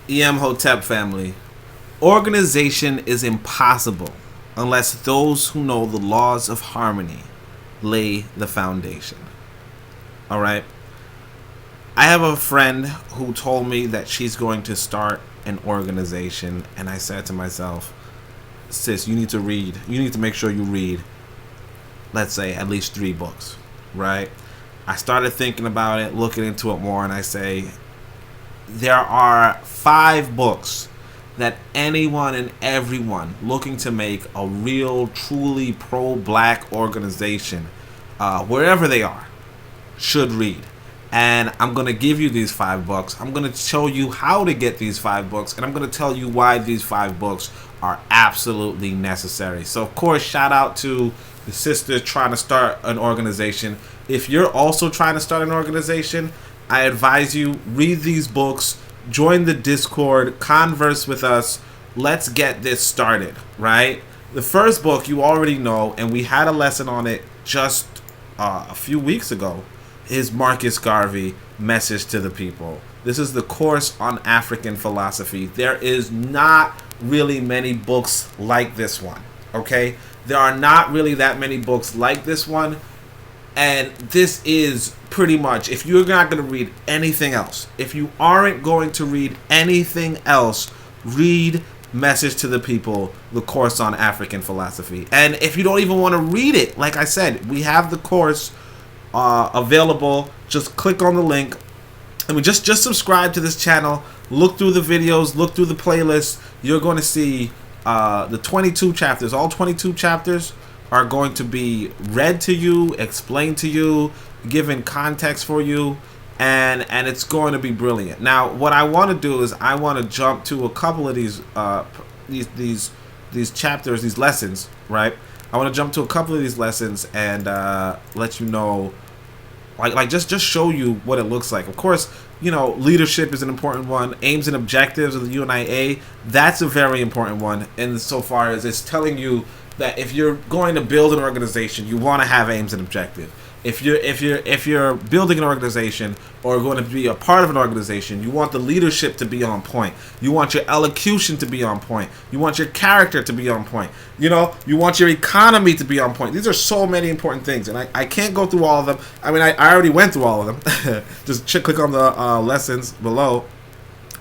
Hotep family, organization is impossible unless those who know the laws of harmony lay the foundation. All right? I have a friend who told me that she's going to start an organization, and I said to myself, sis, you need to read. You need to make sure you read, let's say, at least 3 books, right? I started thinking about it, looking into it more, and I say, there are 5 books that anyone and everyone looking to make a real, truly pro-black organization, wherever they are, should read. And I'm going to give you these 5 books. I'm going to show you how to get these 5 books. And I'm going to tell you why these 5 books are absolutely necessary. So, of course, shout out to the sister trying to start an organization. If you're also trying to start an organization, I advise you, read these books, join the Discord, converse with us. Let's get this started, right? The first book you already know, and we had a lesson on it just a few weeks ago, is Marcus Garvey, Message to the People. This is the course on African philosophy. There is not really many books like this one, okay? There are not really that many books like this one, and this is pretty much, if you're not going to read anything else, if you aren't going to read anything else, read Message to the People, the course on African philosophy. And if you don't even want to read it, like I said, we have the course available. Just click on the link. I mean, just subscribe to this channel. Look through the videos. Look through the playlist. You're going to see the 22 chapters. All 22 chapters are going to be read to you, explained to you, given context for you, and it's going to be brilliant. Now, what I want to do is I want to jump to a couple of these chapters, these lessons, right? I want to jump to a couple of these lessons and let you know, like just show you what it looks like. Of course, you know, leadership is an important one. Aims and objectives of the UNIA, that's a very important one. And so far as it's telling you that if you're going to build an organization, you want to have aims and objectives. If you're building an organization or going to be a part of an organization, you want the leadership to be on point. You want your elocution to be on point. You want your character to be on point. You know, you want your economy to be on point. These are so many important things, and I can't go through all of them. I mean, I already went through all of them. Just click on the lessons below,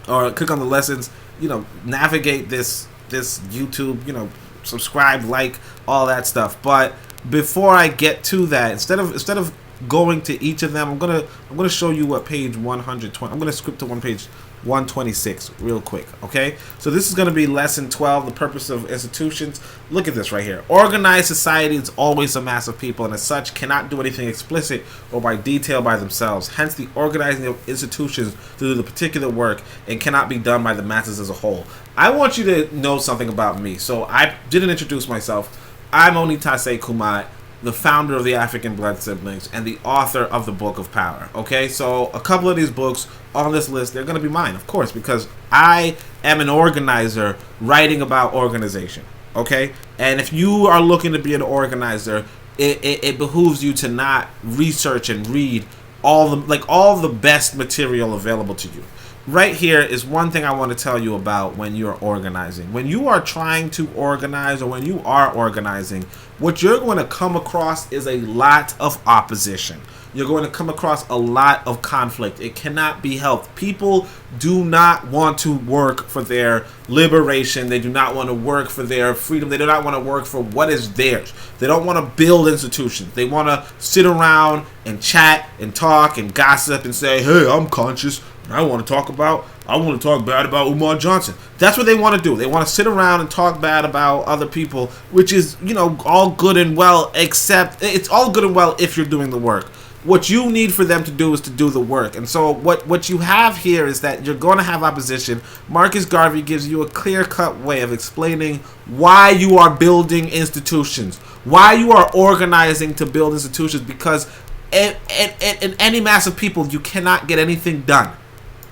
or click on the lessons. You know, navigate this YouTube. You know, subscribe, like, all that stuff. But before I get to that, instead of going to each of them, I'm gonna show you what page 120. I'm gonna skip to page 126 real quick. Okay, so this is gonna be lesson 12, the purpose of institutions. Look at this right here. Organized society is always a mass of people, and as such cannot do anything explicit or by detail by themselves. Hence, the organizing of institutions to do the particular work and cannot be done by the masses as a whole. I want you to know something about me. So I didn't introduce myself. I'm Onitaset Kumat, the founder of the African Blood Siblings and the author of the Book of Power. Okay, so a couple of these books on this list, they're going to be mine, of course, because I am an organizer writing about organization. Okay, and if you are looking to be an organizer, it behooves you to not research and read all the best material available to you. Right here is one thing I want to tell you about when you're organizing. When you are trying to organize, or when you are organizing, what you're going to come across is a lot of opposition. You're going to come across a lot of conflict. It cannot be helped. People do not want to work for their liberation. They do not want to work for their freedom. They do not want to work for what is theirs. They don't want to build institutions. They want to sit around and chat and talk and gossip and say, hey, I'm conscious. I want to talk bad about Umar Johnson. That's what they want to do. They want to sit around and talk bad about other people, which is, you know, all good and well, except it's all good and well if you're doing the work. What you need for them to do is to do the work. And so what you have here is that you're going to have opposition. Marcus Garvey gives you a clear-cut way of explaining why you are building institutions, why you are organizing to build institutions, because in any mass of people, you cannot get anything done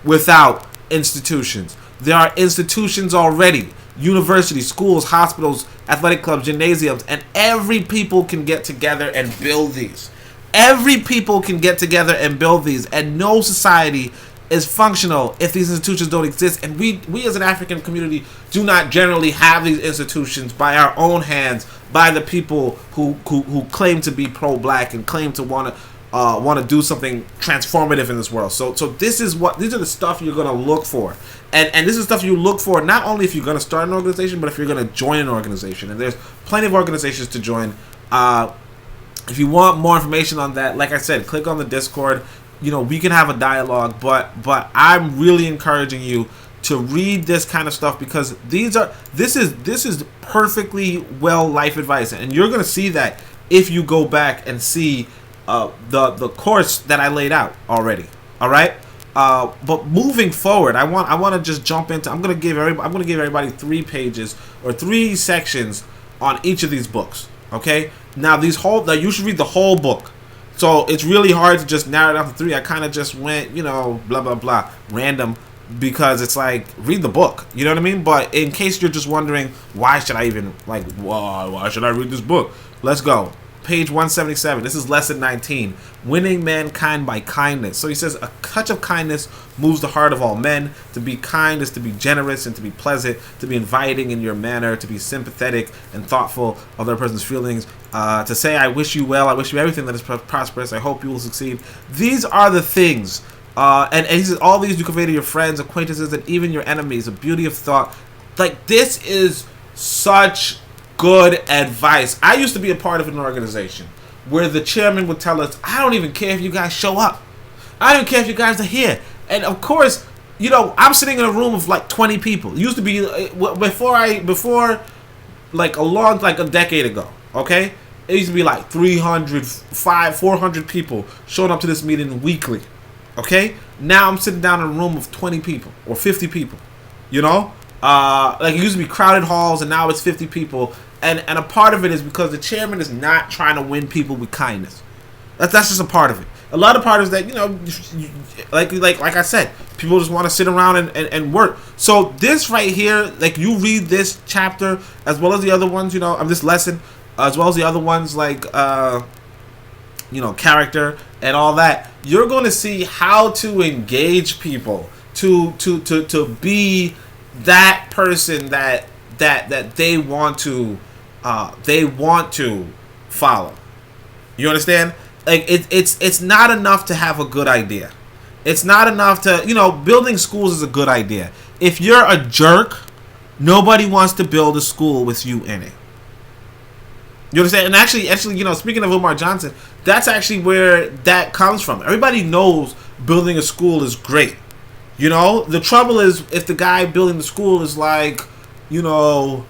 without institutions. There are institutions already. Universities, schools, hospitals, athletic clubs, gymnasiums, and every people can get together and build these. Every people can get together and build these, and no society is functional if these institutions don't exist, and we as an African community do not generally have these institutions by our own hands, by the people who claim to be pro-black and claim to want to do something transformative in this world. So these are the stuff you're going to look for, and this is stuff you look for not only if you're going to start an organization, but if you're going to join an organization. And there's plenty of organizations to join. If you want more information on that, like I said, click on the Discord. We can have a dialogue, but I'm really encouraging you to read this kind of stuff, because this is perfectly well life advice, and you're gonna see that if you go back and see the course that I laid out already. All right, but moving forward, I want to just jump into. I'm gonna give everybody 3 pages or 3 sections on each of these books. Okay, now you should read the whole book. So it's really hard to just narrow it down to 3. I kind of just went, blah, blah, blah, random, because it's like, read the book. You know what I mean? But in case you're just wondering, why should I even, why should I read this book? Let's go. Page 177. This is lesson 19. Winning mankind by kindness. So he says, a touch of kindness moves the heart of all men. To be kind is to be generous and to be pleasant, to be inviting in your manner, to be sympathetic and thoughtful of the other person's feelings, to say, I wish you well, I wish you everything that is prosperous, I hope you will succeed. These are the things. And he says, all these you convey to your friends, acquaintances, and even your enemies. A beauty of thought. Like, this is such good advice. I used to be a part of an organization where the chairman would tell us, I don't even care if you guys show up. I don't care if you guys are here. And of course, I'm sitting in a room of like 20 people. It used to be before like a decade ago. Okay, it used to be like 400 people showing up to this meeting weekly. Okay, now I'm sitting down in a room of 20 people or 50 people. Like it used to be crowded halls, and now it's 50 people. And a part of it is because the chairman is not trying to win people with kindness. That's just a part of it. A lot of part is that, like I said, people just want to sit around and work. So this right here, like, you read this chapter as well as the other ones, of this lesson, as well as the other ones like character and all that, you're going to see how to engage people to be that person that they want to follow. You understand? Like, it's not enough to have a good idea. It's not enough to, building schools is a good idea. If you're a jerk, nobody wants to build a school with you in it. You understand? And actually, speaking of Umar Johnson, that's actually where that comes from. Everybody knows building a school is great. The trouble is if the guy building the school is like, oh,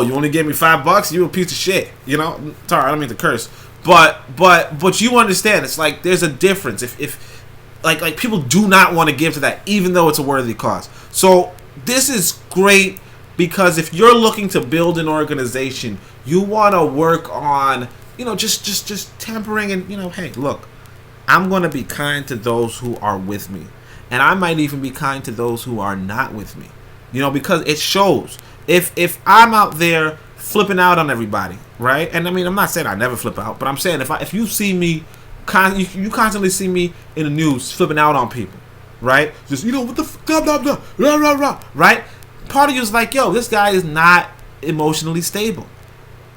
you only gave me $5, you a piece of shit. Sorry, I don't mean to curse, but you understand. It's like there's a difference. If like people do not want to give to that, even though it's a worthy cause. So this is great, because if you're looking to build an organization, you want to work on, just tempering and, hey, look, I'm going to be kind to those who are with me. And I might even be kind to those who are not with me. Because it shows. If I'm out there flipping out on everybody, right? And I mean, I'm not saying I never flip out, but I'm saying if you see me, you constantly see me in the news flipping out on people, right? Just, what the blah, blah, blah, blah, blah, blah, right? Part of you is like, yo, this guy is not emotionally stable.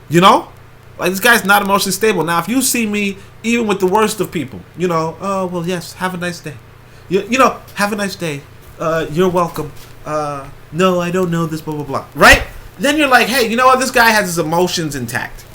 Like, this guy's not emotionally stable. Now, if you see me, even with the worst of people, oh, well, yes, have a nice day. Have a nice day. You're welcome. No, I don't know this, blah, blah, blah. Right? Then you're like, hey, you know what? This guy has his emotions intact.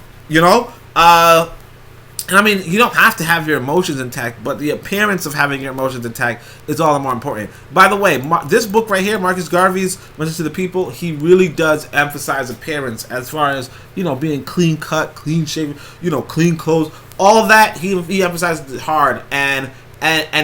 And I mean, you don't have to have your emotions intact, but the appearance of having your emotions intact is all the more important. By the way, this book right here, Marcus Garvey's Message to the People, he really does emphasize appearance as far as, being clean cut, clean shaven, clean clothes, all that. He emphasizes it hard. And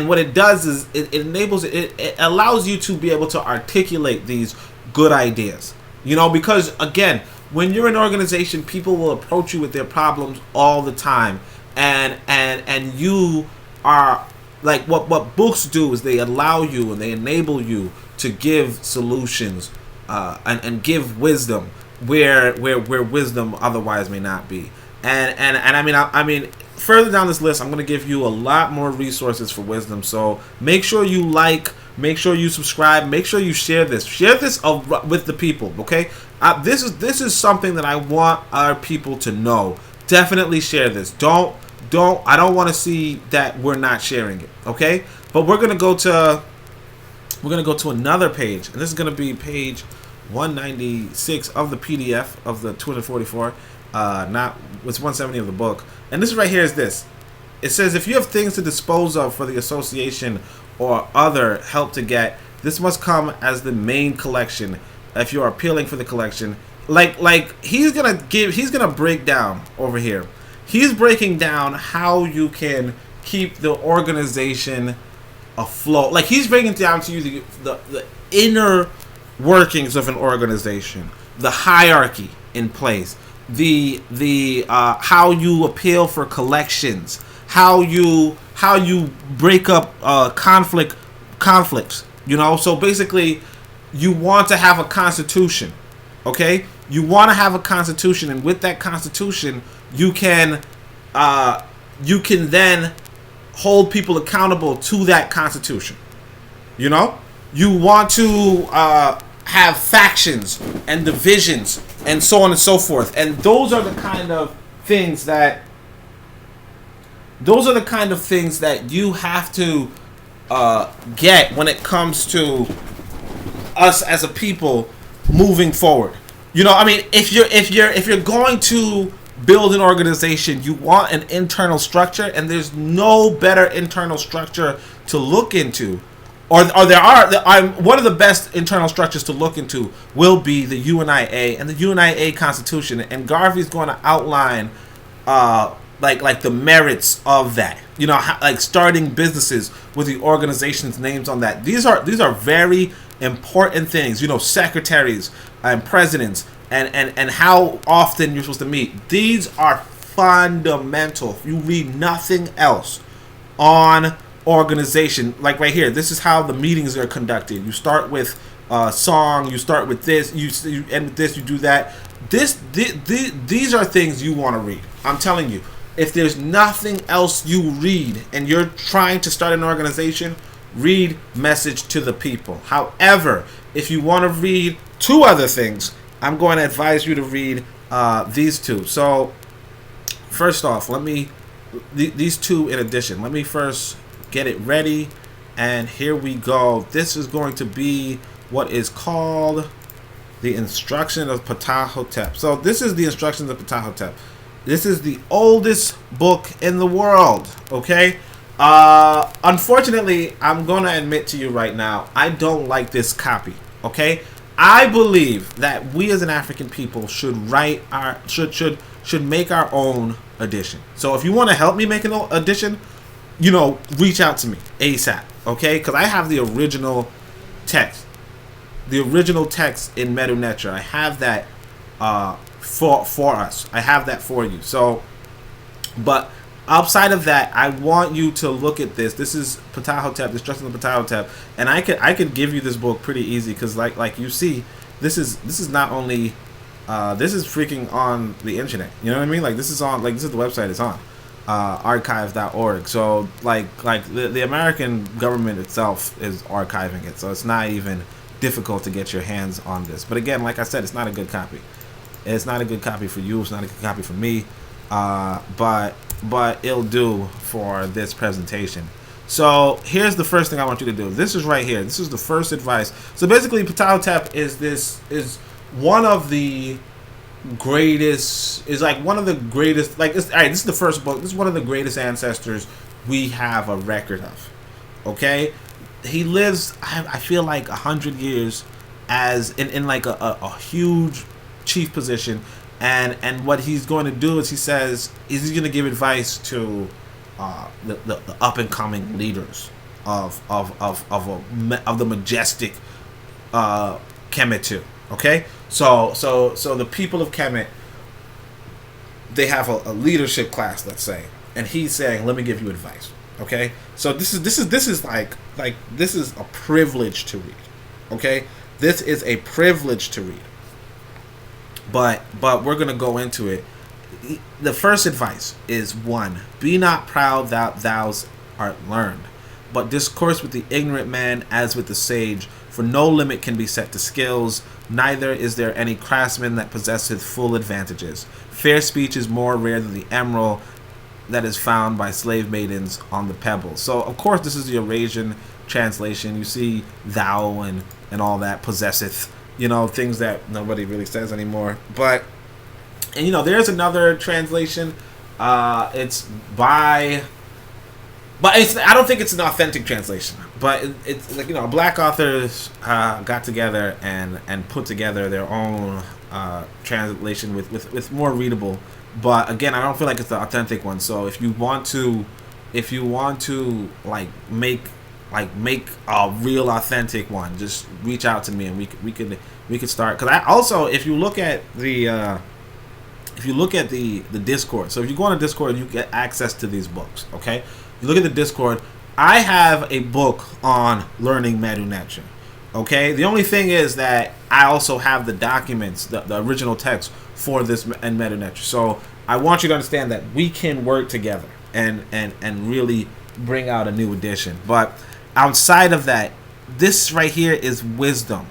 what it does is it enables it allows you to be able to articulate these good ideas. Because again, when you're an organization, people will approach you with their problems all the time. And you are like, what books do is they allow you and they enable you to give solutions and give wisdom where wisdom otherwise may not be. And I mean further down this list, I'm going to give you a lot more resources for wisdom. So make sure you like, make sure you subscribe, make sure you share this. Share this with the people, okay? This is something that I want our people to know. Definitely share this. I don't want to see that we're not sharing it, okay? But we're going to go to another page, and this is going to be page 196 of the PDF of the 244. It's 170 of the book. And this right here is this. It says, if you have things to dispose of for the association or other help to get, this must come as the main collection. If you are appealing for the collection, like he's gonna break down over here. He's breaking down how you can keep the organization afloat. Like, he's breaking down to you the inner workings of an organization, the hierarchy in place, the how you appeal for collections, how you break up conflicts. You know, so basically, you want to have a constitution, okay? You want to have a constitution, and with that constitution, you can then hold people accountable to that constitution. You know, you want to have factions and divisions and so on and so forth, and those are the kind of things that you have to get when it comes to us as a people moving forward. You know, I mean, if you're going to build an organization, you want an internal structure, and there's no better internal structure to look into, or one of the best internal structures to look into will be the UNIA and the UNIA Constitution, and Garvey's going to outline like the merits of that. You know, like starting businesses with the organization's names on that. These are very important things. You know, secretaries and presidents, and how often you're supposed to meet. These are fundamental. You read nothing else on organization. Like right here, this is how the meetings are conducted. You start with song. You start with this. You end with this. You do that. These are things you want to read. I'm telling you. If there's nothing else you read and you're trying to start an organization, read Message to the People. However, if you want to read two other things, I'm going to advise you to read these two. So, first off, these two in addition. Let me first get it ready, and here we go. This is going to be what is called the Instruction of Ptah Htp. So, this is the Instructions of Ptah Htp. This is the oldest book in the world, okay? Unfortunately, I'm going to admit to you right now, I don't like this copy, okay? I believe that we as an African people should should make our own edition. So if you want to help me make an edition, you know, reach out to me ASAP, okay? Because I have the original text. The original text in Medu Neter. I have that for us. I have that for you. So, but outside of that, I want you to look at this. This is Ptah Htp, the Instructions of Ptah Htp, and I could give you this book pretty easy because like you see, this is not only this is freaking on the internet. You know what I mean? Like this is the website it's on, archive.org. So like the American government itself is archiving it, so it's not even difficult to get your hands on this. But again, like I said, it's not a good copy. It's not a good copy for you. It's not a good copy for me. But it'll do for this presentation. So here's the first thing I want you to do. This is right here. This is the first advice. So basically, Ptah Htp is one of the greatest. Is like one of the greatest. Like, all right, this is the first book. This is one of the greatest ancestors we have a record of. Okay, he lives. I feel like 100 years as in like a huge chief position, and what he's going to do is he's going to give advice to the up and coming leaders of the majestic Kemet. Okay, so the people of Kemet, they have a leadership class, let's say, and he's saying, let me give you advice. Okay, so this is like this is a privilege to read. Okay, this is a privilege to read. But we're gonna go into it. The first advice is, 1, be not proud that thou art learned, but discourse with the ignorant man as with the sage, for no limit can be set to skills, neither is there any craftsman that possesseth full advantages. Fair speech is more rare than the emerald that is found by slave maidens on the pebbles. So, of course, this is the Eurasian translation. You see thou and all that, possesseth, things that nobody really says anymore. But, and there's another translation. It's by... But I don't think it's an authentic translation. But it's like, black authors got together and put together their own translation with more readable. But again, I don't feel like it's the authentic one. So if you want to make a real authentic one, just reach out to me and we could start. Because I also, if you look at the Discord, so if you go on a Discord, you get access to these books. Okay. You look at the Discord, I have a book on learning Medu Neter. Okay? The only thing is that I also have the documents, the original text for this and Medu Neter. So I want you to understand that we can work together and really bring out a new edition. But outside of that, this right here is wisdom.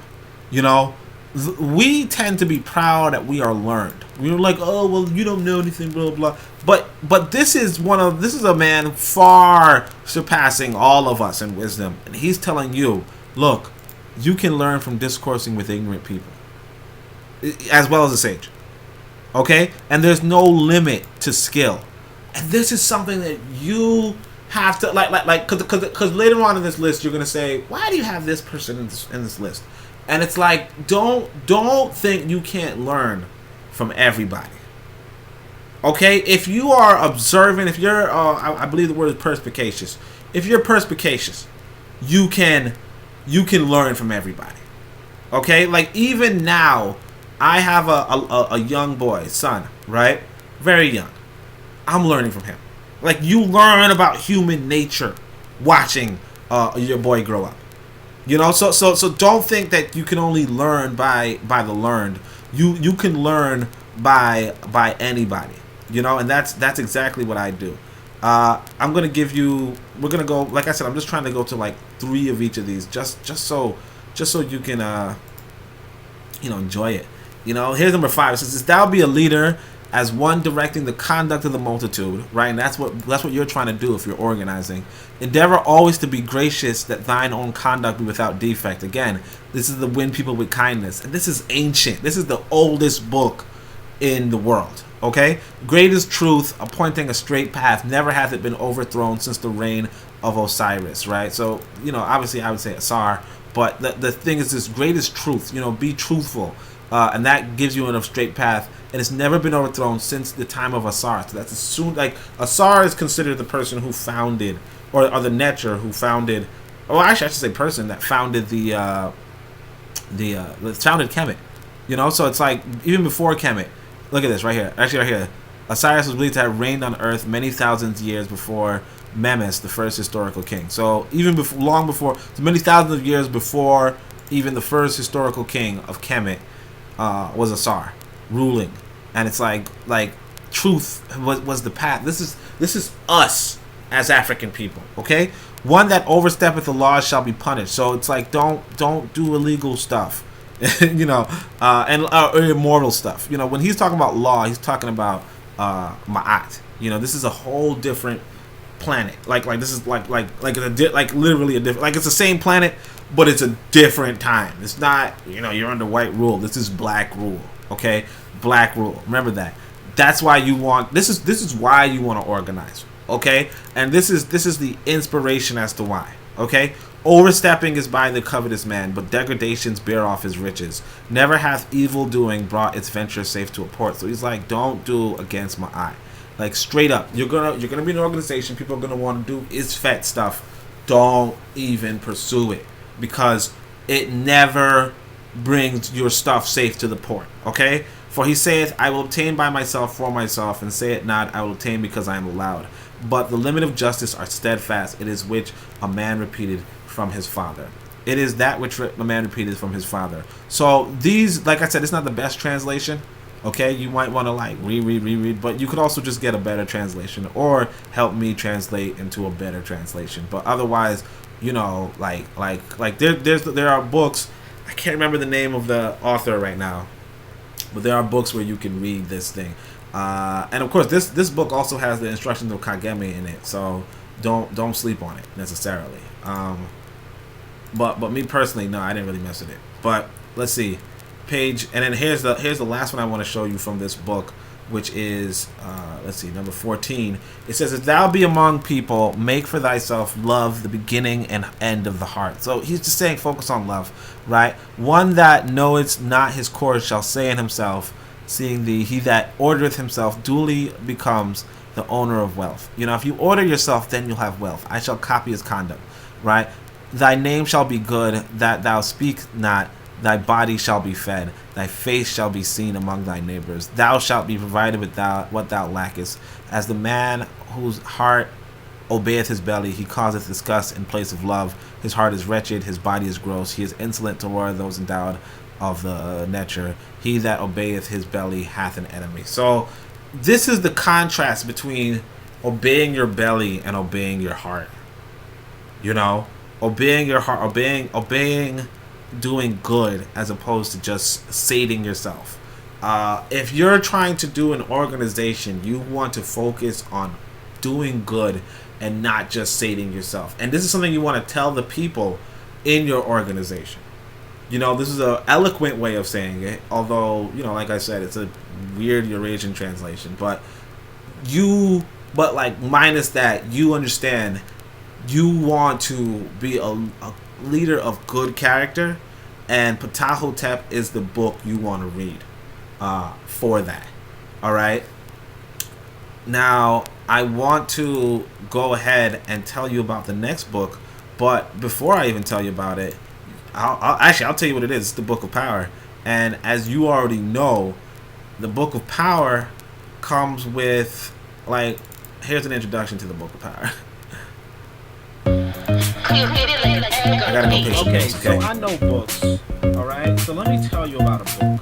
We tend to be proud that we are learned. We're like, oh, well, you don't know anything, blah, blah. But this is a man far surpassing all of us in wisdom. And he's telling you, look, you can learn from discoursing with ignorant people, as well as a sage. Okay? And there's no limit to skill. And this is something that you have to, because later on in this list, you're going to say, why do you have this person in this list? And it's like, don't think you can't learn from everybody. Okay? If you are observant, if you're, I believe the word is perspicacious. If you're perspicacious, you can learn from everybody. Okay? Like, even now, I have a young boy, son, right? Very young. I'm learning from him. Like, you learn about human nature watching your boy grow up. So don't think that you can only learn by the learned. You can learn by anybody. And that's exactly what I do. I'm gonna give you. We're gonna go. Like I said, I'm just trying to go to like 3 of each of these, just so you can enjoy it. Here's number 5. It says, "Thou be a leader, as one directing the conduct of the multitude," right? And that's what you're trying to do if you're organizing. "Endeavor always to be gracious, that thine own conduct be without defect." Again, this is the win people with kindness. And this is ancient. This is the oldest book in the world. Okay? "Great is truth, appointing a straight path. Never hath it been overthrown since the reign of Osiris," right? So, obviously I would say Asar. But the thing is this: great is truth. Be truthful. And that gives you a straight path. And it's never been overthrown since the time of Asar. So that's assumed, like, Asar is considered the person who founded, or the Neter who founded, actually I should say person that founded founded Kemet. So it's like, even before Kemet, look at this right here. Actually right here. Osiris was believed to have reigned on earth many thousands of years before Memes, the first historical king. So even long before, so many thousands of years before even the first historical king of Kemet was Asar ruling. And it's like truth was the path. This is us as African people. Okay, "One that oversteppeth the laws shall be punished." So it's like, don't do illegal stuff, and immoral stuff. When he's talking about law, he's talking about Ma'at. This is a whole different planet. Like this is like literally a different. Like, it's the same planet, but it's a different time. It's not, you're under white rule. This is black rule. Okay, black rule. Remember that. That's why you want. This is why you want to organize. Okay, and this is the inspiration as to why. Okay, "Overstepping is by the covetous man, but degradations bear off his riches. Never hath evil doing brought its venture safe to a port." So he's like, don't do against my eye. Like, straight up, you're gonna be an organization. People are gonna want to do isfet stuff. Don't even pursue it, because it never brings your stuff safe to the port. Okay? "For he saith, I will obtain by myself for myself, and say it not, I will obtain because I am allowed. But the limit of justice are steadfast. It is which a man repeated from his father." It is that which a man repeated from his father. So these, like I said, it's not the best translation. Okay, you might want to like reread, but you could also just get a better translation or help me translate into a better translation. But otherwise, you know, like there are books. I can't remember the name of the author right now, but there are books where you can read this thing. And of course, this book also has the instructions of Kagame in it, so don't sleep on it necessarily. But me personally, no, I didn't really mess with it. But let's see, page, and then here's the last one I want to show you from this book, which is let's see, number 14. It says, "If thou be among people, make for thyself love, the beginning and end of the heart." So he's just saying, focus on love, right? "One that knoweth not his course shall say in himself, seeing thee, he that ordereth himself duly becomes the owner of wealth." You know, if you order yourself, then you'll have wealth. "I shall copy his conduct," right? "Thy name shall be good, that thou speak not. Thy body shall be fed. Thy face shall be seen among thy neighbors. Thou shalt be provided with what thou lackest. As the man whose heart obeyeth his belly, he causeth disgust in place of love. His heart is wretched, his body is gross. He is insolent toward those endowed of the nature. He that obeyeth his belly hath an enemy." So this is the contrast between obeying your belly and obeying your heart. You know, obeying your heart, obeying doing good as opposed to just sating yourself. If you're trying to do an organization, you want to focus on doing good and not just sating yourself. And this is something you want to tell the people in your organization. You know, this is an eloquent way of saying it, although, you know, like I said, it's a weird Eurasian translation. But like minus that, you understand you want to be a leader of good character, and Ptah Htp is the book you want to read for that. All right. Now, I want to go ahead and tell you about the next book, but before I even tell you about it, I'll tell you what it is. It's the Book of Power. And as you already know, the Book of Power comes with, like, here's an introduction to the Book of Power. I gotta go pitch Okay, this, so I know books, alright? So let me tell you about a book.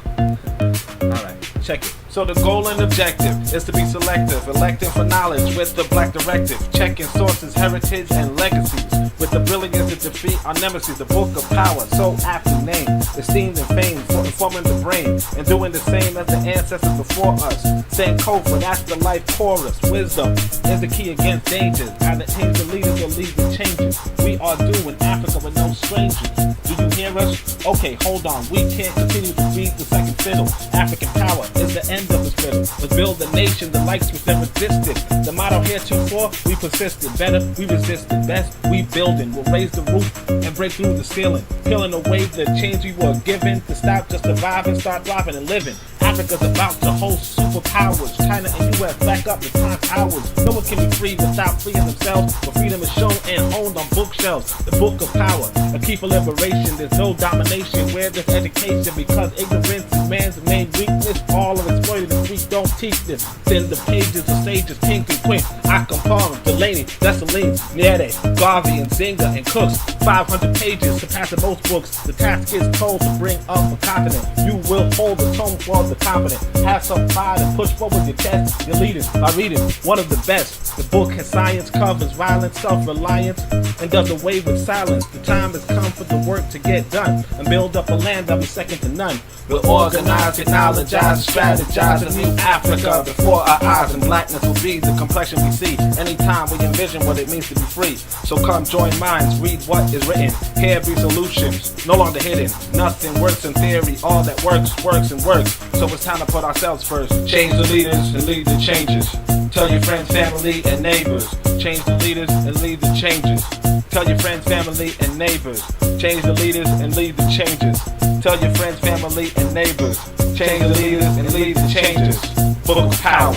Alright, check it. So the goal and objective is to be selective, electing for knowledge with the black directive, checking sources, heritage, and legacies, with the brilliance to defeat our nemesis. The Book of Power, so aptly named, esteemed and famed for informing the brain, and doing the same as the ancestors before us. Sankofa, that's the life chorus. Wisdom is the key against dangers. Either change the leaders or lead the changes. We are doing Africa with no strangers. Do you hear us? Okay, hold on. We can't continue to beat the second fiddle. African power is the end of the fiddle. Let's build a nation the likes we've never resisted. The motto heretofore, we persisted. Better, we resisted. Best, we building. We'll raise the roof and break through the ceiling. Peeling away the chains we were given to stop just surviving, start thriving and living. Africa's about to host superpowers. China and US back up the time's hours. No one can be free without freeing themselves. But freedom is shown and owned on bookshelves. The Book of Power, a key for liberation. There's no domination where there's education, because ignorance is man's main weakness. All are exploited if we don't teach this. Then the pages of sages, King and Quinn, Akampan, Delaney, Dessalines, Nyere, Garvey, and Zinga, and Cooks. 500 pages, surpassing most books. The task is told to bring up a continent. You will hold the tone for the confident. Have some pride and push forward your chest. Your leaders by reading one of the best. The book has science, covers violence, self-reliance, and does away with silence. The time has come for the work to get done and build up a land that is second to none. We'll organize, technologize, strategize a new Africa before our eyes, and blackness will be the complexion we see anytime we envision what it means to be free. So come join minds, read what is written. Here be solutions, no longer hidden. Nothing works in theory, all that works, works and works. So it's time to put ourselves first. Change the leaders and lead the changes. Tell your friends, family, and neighbors. Change the leaders and lead the changes. Tell your friends, family, and neighbors. Change the leaders and lead the changes. Tell your friends, family, and neighbors. Change the leaders and lead the changes. Book of Power.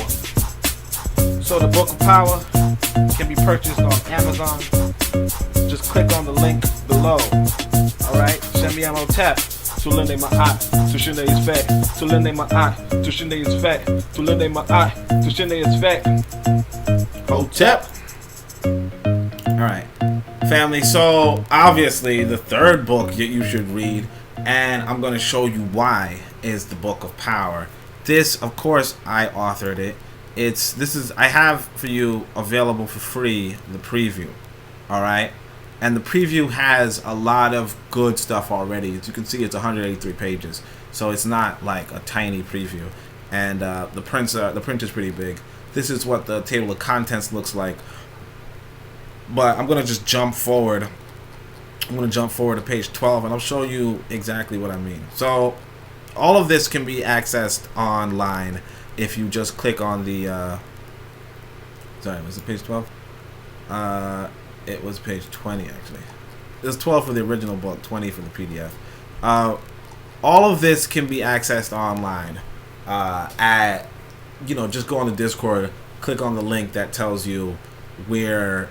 So the Book of Power can be purchased on Amazon. Just click on the link below. Alright, send me Hotep. Tulende ma'at, tushinde is fek. Tulende ma'at, tushinde is fek. Tulende ma'at, tushinde is fek. Hotep. Alright, family, so obviously the third book that you should read, and I'm going to show you why, is the Book of Power. This, of course, I authored it. I have for you available for free the preview. All right, and the preview has a lot of good stuff already. As you can see, it's 183 pages, so it's not like a tiny preview. And the print is pretty big. This is what the table of contents looks like. But I'm gonna just jump forward. I'm gonna jump forward to page 12, and I'll show you exactly what I mean. So, all of this can be accessed online if you just click on the. Sorry, was it page 12? It was page 20 actually. It was 12 for the original book, 20 for the PDF. All of this can be accessed online. At just go on the Discord, click on the link that tells you where.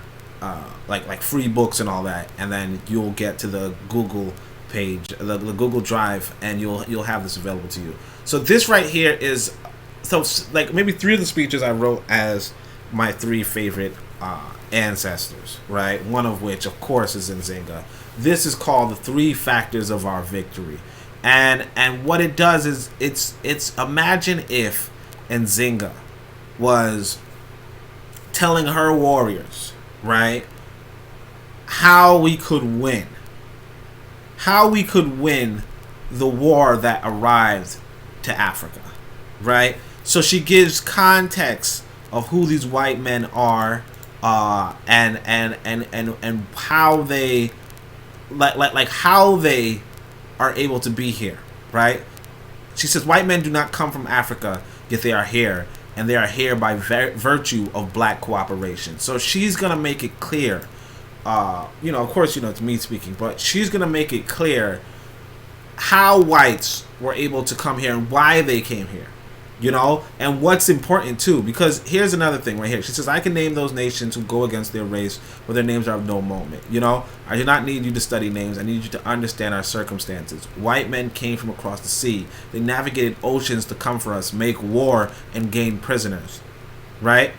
Like free books and all that, and then you'll get to the Google page, the Google Drive, and you'll have this available to you. So this right here is like maybe 3 of the speeches I wrote as my 3 favorite ancestors, right? One of which, of course, is Nzinga. This is called the 3 factors of our victory, and what it does is it's imagine if Nzinga was telling her warriors, right, how we could win the war that arrived to Africa, right? So she gives context of who these white men are, and how they like how they are able to be here, right? She says white men do not come from Africa, yet they are here. And they are here by virtue of black cooperation. So she's going to make it clear, of course, it's me speaking, but she's going to make it clear how whites were able to come here and why they came here, and what's important too. Because here's another thing right here. She says, I can name those nations who go against their race, but their names are of no moment. I do not need you to study names. I need you to understand our circumstances. White men came from across the sea. They navigated oceans to come for us, make war, and gain prisoners. Right?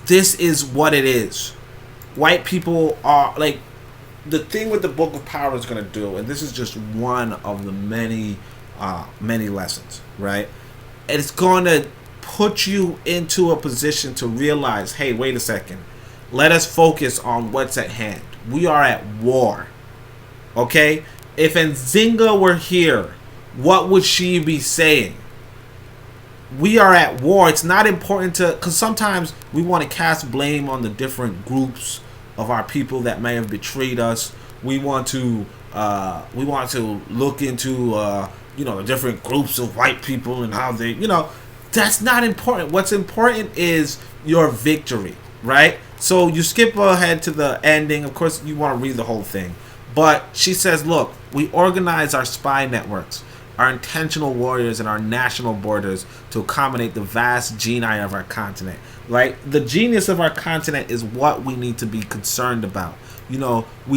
This is what it is. White people are like the thing with the Book of Power is going to do, and this is just one of the many lessons, right? It's going to put you into a position to realize, hey, wait a second. Let us focus on what's at hand. We are at war. Okay? If Nzinga were here, what would she be saying? We are at war. It's not important because sometimes we want to cast blame on the different groups of our people that may have betrayed us. We want to look into the different groups of white people and how they, that's not important. What's important is your victory, right? So you skip ahead to the ending. Of course, you want to read the whole thing. But she says, look, we organize our spy networks, our intentional warriors, and our national borders to accommodate the vast genii of our continent, right? The genius of our continent is what we need to be concerned about. We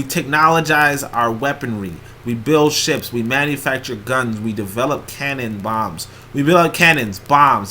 technologize our weaponry. We build ships. We manufacture guns. We develop bombs,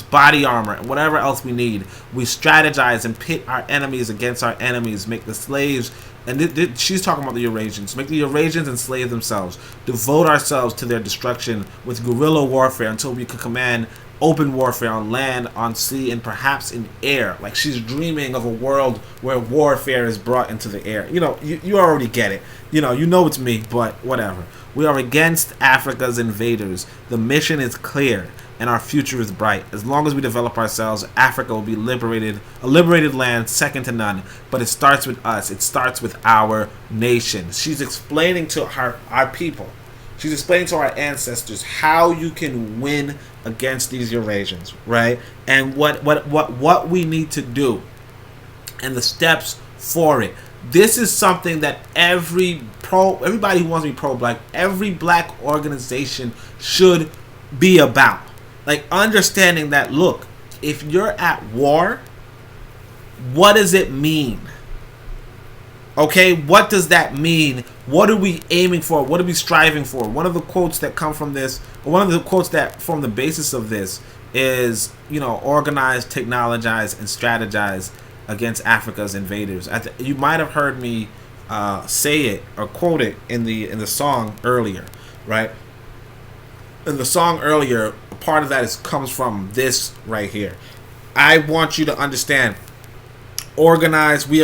body armor, and whatever else we need. We strategize and pit our enemies against our enemies, make the slaves, and she's talking about the Eurasians, make the Eurasians enslave themselves, devote ourselves to their destruction with guerrilla warfare until we can command open warfare on land, on sea, and perhaps in air. Like she's dreaming of a world where warfare is brought into the air. You already get it. It's me, but whatever. We are against Africa's invaders. The mission is clear, and our future is bright. As long as we develop ourselves, Africa will be liberated, a liberated land second to none. But it starts with us. It starts with our nation. She's explaining to our people. She's explaining to our ancestors how you can win against these Eurasians, right? And what we need to do and the steps for it. This is something that everybody who wants to be pro-black, every black organization should be about. Like understanding that, look, if you're at war, what does it mean? Okay, what does that mean? What are we aiming for? What are we striving for? One of the quotes that come from this, or one of the quotes that form the basis of this is, organize, technologize, and strategize against Africa's invaders. You might have heard me say it or quote it in the song earlier, right? In the song earlier, part of that comes from this right here. I want you to understand, we organize, we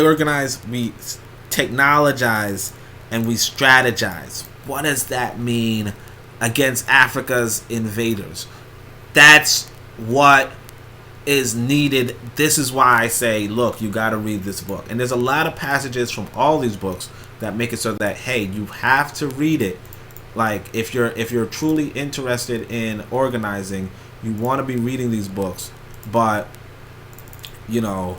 technologize, and we strategize. What does that mean against Africa's invaders? That's what is needed. This is why I say, look, you got to read this book. And there's a lot of passages from all these books that make it so that, hey, you have to read it. Like, if you're truly interested in organizing, you want to be reading these books. But, you know,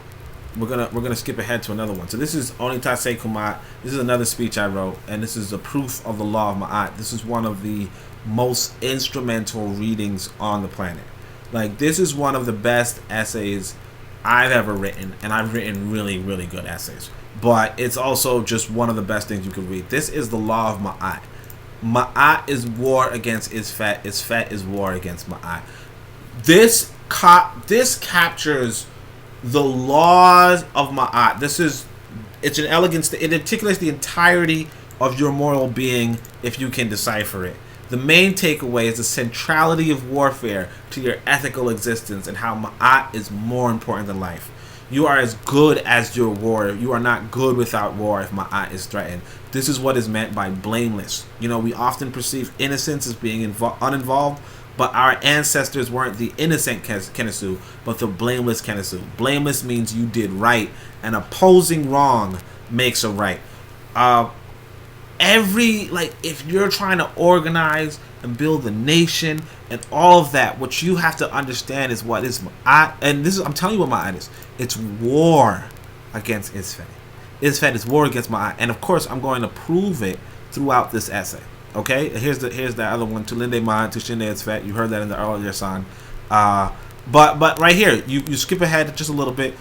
we're gonna skip ahead to another one. So this is Onitaset Kumat. This is another speech I wrote, and this is a proof of the law of Ma'at. This is one of the most instrumental readings on the planet. Like, this is one of the best essays I've ever written, and I've written really, really good essays. But it's also just one of the best things you could read. This is the law of Ma'at. Ma'at is war against Isfet. Isfet is war against Ma'at. This captures the laws of Ma'at. It's an elegance. It articulates the entirety of your moral being if you can decipher it. The main takeaway is the centrality of warfare to your ethical existence and how Ma'at is more important than life. You are as good as your war. You are not good without war if Ma'at is threatened. This is what is meant by blameless. You know, we often perceive innocence as being uninvolved, but our ancestors weren't the innocent Kenesu, but the blameless Kenesu. Blameless means you did right, and opposing wrong makes a right. If you're trying to organize and build a nation and all of that, what you have to understand is what is Ma'at, and I'm telling you what Ma'at is. It's war against Isfet. Isfet is war against Ma'at, and of course I'm going to prove it throughout this essay. Okay, here's the other one. Tulinde Ma'at, Tushinde Isfet. You heard that in the earlier song. But right here, you skip ahead just a little bit.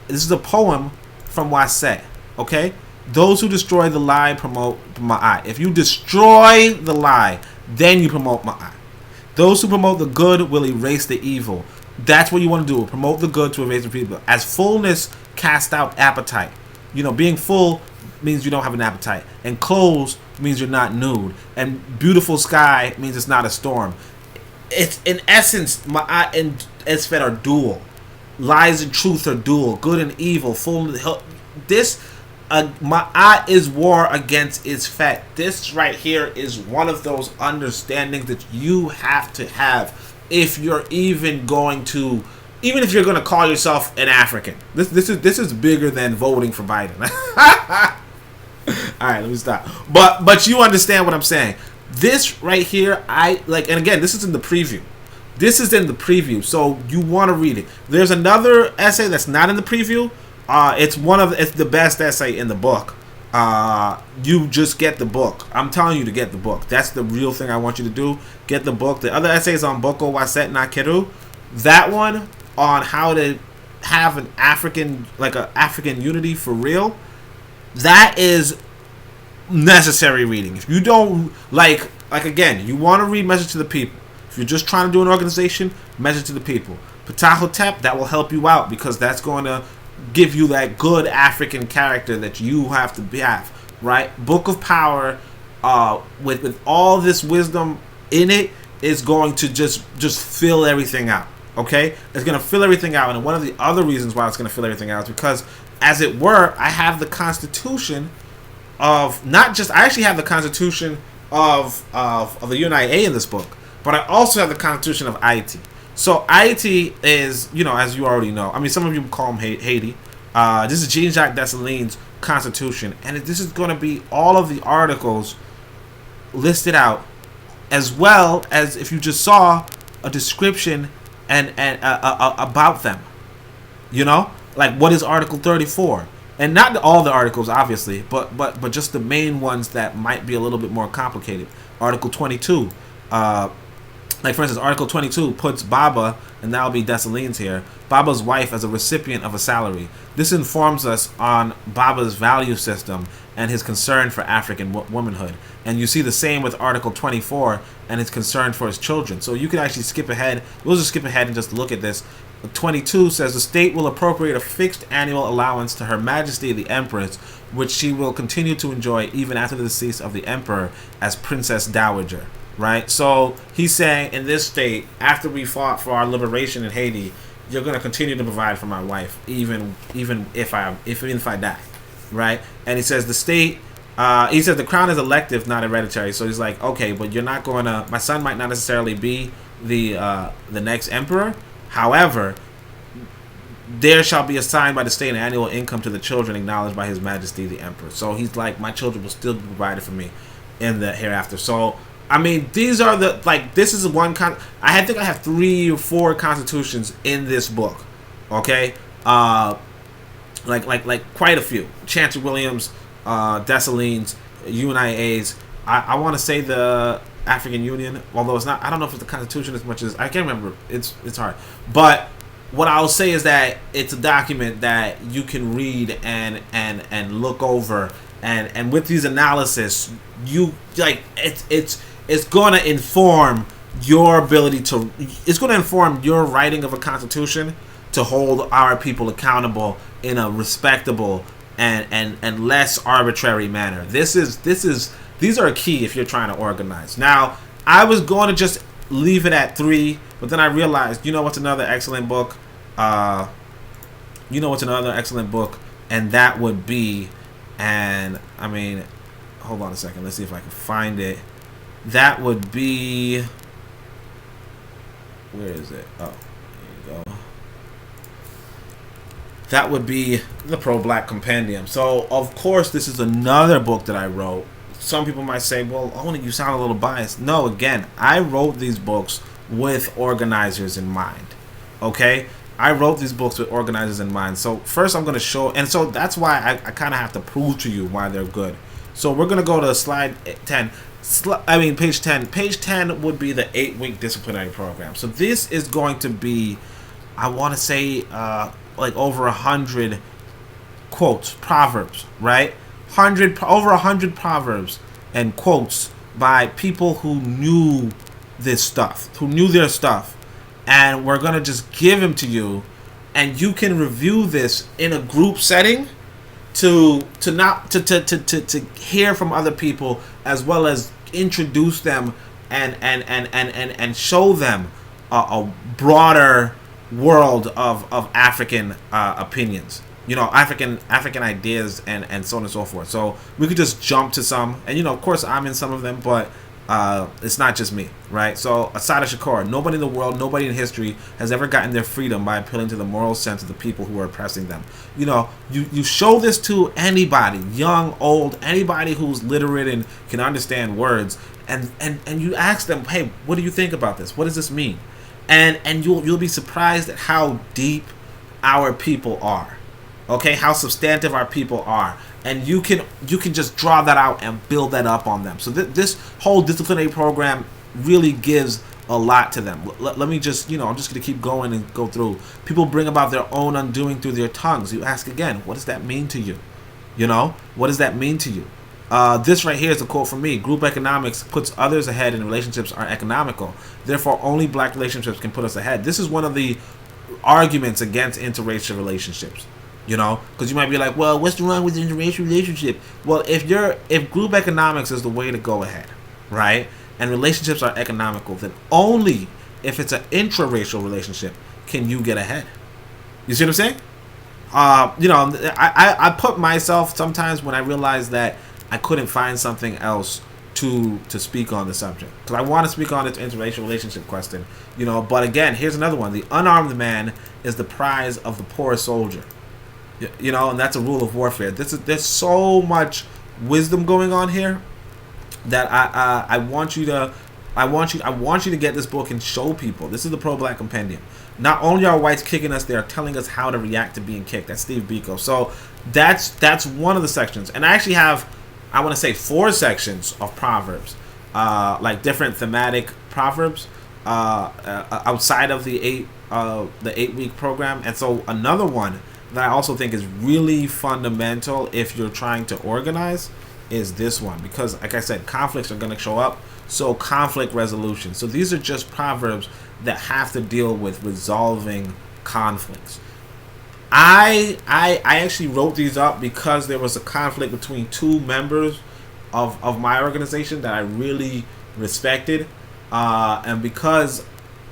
This is a poem from Waset. Okay. Those who destroy the lie promote Ma'at. If you destroy the lie, then you promote Ma'at. Those who promote the good will erase the evil. That's what you want to do. Promote the good to erase the evil. As fullness cast out appetite. You know, being full means you don't have an appetite. And clothes means you're not nude. And beautiful sky means it's not a storm. It's, in essence, Ma'at and Isfet are dual. Lies and truth are dual. Good and evil. Ma'at is war against Isfet. This right here is one of those understandings that you have to have if you're even if you're going to call yourself an African. This is bigger than voting for Biden. All right, let me stop. But you understand what I'm saying. This right here, and again, this is in the preview. This is in the preview, so you want to read it. There's another essay that's not in the preview. It's the best essay in the book. You just get the book. I'm telling you to get the book. That's the real thing I want you to do. Get the book. The other essays on Boko Waset Nakeru, that one on how to have an African unity for real, that is necessary reading. If you don't again, you want to read Message to the People. If you're just trying to do an organization, Message to the People. Ptah Htp, that will help you out because that's going to give you that good African character that you have to have, right? Book of Power, with all this wisdom in it, is going to just fill everything out. Okay, it's going to fill everything out, and one of the other reasons why it's going to fill everything out is because, as it were, I have the Constitution of I actually have the Constitution of the UNIA in this book, but I also have the Constitution of Haiti. So Haiti is, as you already know, I mean, some of you call him Haiti. This is Jean-Jacques Dessalines' Constitution, and this is going to be all of the articles listed out, as well as if you just saw a description and about them. Like what is Article 34, and not all the articles, obviously, but just the main ones that might be a little bit more complicated. Article 22. Like, for instance, Article 22 puts Baba, and that will be Dessalines here, Baba's wife as a recipient of a salary. This informs us on Baba's value system and his concern for African womanhood. And you see the same with Article 24 and his concern for his children. So you could actually skip ahead. We'll just skip ahead and just look at this. 22 says the state will appropriate a fixed annual allowance to Her Majesty the Empress, which she will continue to enjoy even after the decease of the Emperor as Princess Dowager. right? So he's saying in this state, after we fought for our liberation in Haiti, you're going to continue to provide for my wife, even if I die, right? And he says the state. He says the crown is elective, not hereditary. So he's like, okay, but you're not going to. My son might not necessarily be the next emperor. However, there shall be assigned by the state an annual income to the children acknowledged by His Majesty the Emperor. So he's like, my children will still be provided for me in the hereafter. So I mean, these are the this is one I think I have 3 or 4 constitutions in this book. Okay, like quite a few. Chancellor Williams, Dessalines, UNIAs. I want to say the African Union, although it's not. I don't know if it's the Constitution as much as I can't remember. It's hard, but what I'll say is that it's a document that you can read and look over, and with these analysis, you it's going to inform your ability to. It's going to inform your writing of a constitution to hold our people accountable in a respectable and less arbitrary manner. These are key if you're trying to organize. Now, I was going to just leave it at 3, but then I realized, you know what's another excellent book? And that would be, and I mean, hold on a second, let's see if I can find it. That would be, where is it? Oh, there you go. That would be the Pro-Black Compendium. So, of course, this is another book that I wrote. Some people might say, well, only you sound a little biased. No, again, I wrote these books with organizers in mind. Okay? I wrote these books with organizers in mind. So, first I'm going to show, and so that's why I kind of have to prove to you why they're good. So, we're going to go to slide 10. Page 10. Page 10 would be the 8-week disciplinary program. So, this is going to be, I want to say, over 100 quotes, proverbs, right? Over 100 proverbs and quotes by people who knew this stuff, who knew their stuff, and we're gonna just give them to you, and you can review this in a group setting to hear from other people, as well as introduce them and show them a broader world of African opinions, African ideas and so on and so forth. So we could just jump to some, and of course I'm in some of them, but it's not just me, right? So Assata Shakur, nobody in the world, nobody in history has ever gotten their freedom by appealing to the moral sense of the people who are oppressing them. You show this to anybody, young, old, anybody who's literate and can understand words, and you ask them, hey, what do you think about this? What does this mean? And you'll be surprised at how deep our people are, okay? How substantive our people are, and you can just draw that out and build that up on them. So this whole disciplinary program really gives a lot to them. Let me just, I'm just going to keep going and go through. People bring about their own undoing through their tongues. You ask again, what does that mean to you? What does that mean to you? This right here is a quote from me. Group economics puts others ahead and relationships are economical. Therefore, only black relationships can put us ahead. This is one of the arguments against interracial relationships. Because you might be like, well, what's wrong with interracial relationship? Well, if group economics is the way to go ahead, right, and relationships are economical, then only if it's an intraracial relationship can you get ahead. You see what I'm saying? I put myself sometimes when I realize that I couldn't find something else to speak on the subject, because I want to speak on this interracial relationship question, but again, here's another one. The unarmed man is the prize of the poor soldier, and that's a rule of warfare. There's so much wisdom going on here that I want you to get this book and show people. This is the Pro-Black Compendium. Not only are whites kicking us, they are telling us how to react to being kicked. That's Steve Biko. So that's one of the sections, and I actually have, I want to say, 4 sections of proverbs, like different thematic proverbs, outside of the 8-week program. And so another one that I also think is really fundamental if you're trying to organize is this one, because like I said, conflicts are going to show up. So conflict resolution. So these are just proverbs that have to deal with resolving conflicts. I actually wrote these up because there was a conflict between 2 members of my organization that I really respected, and because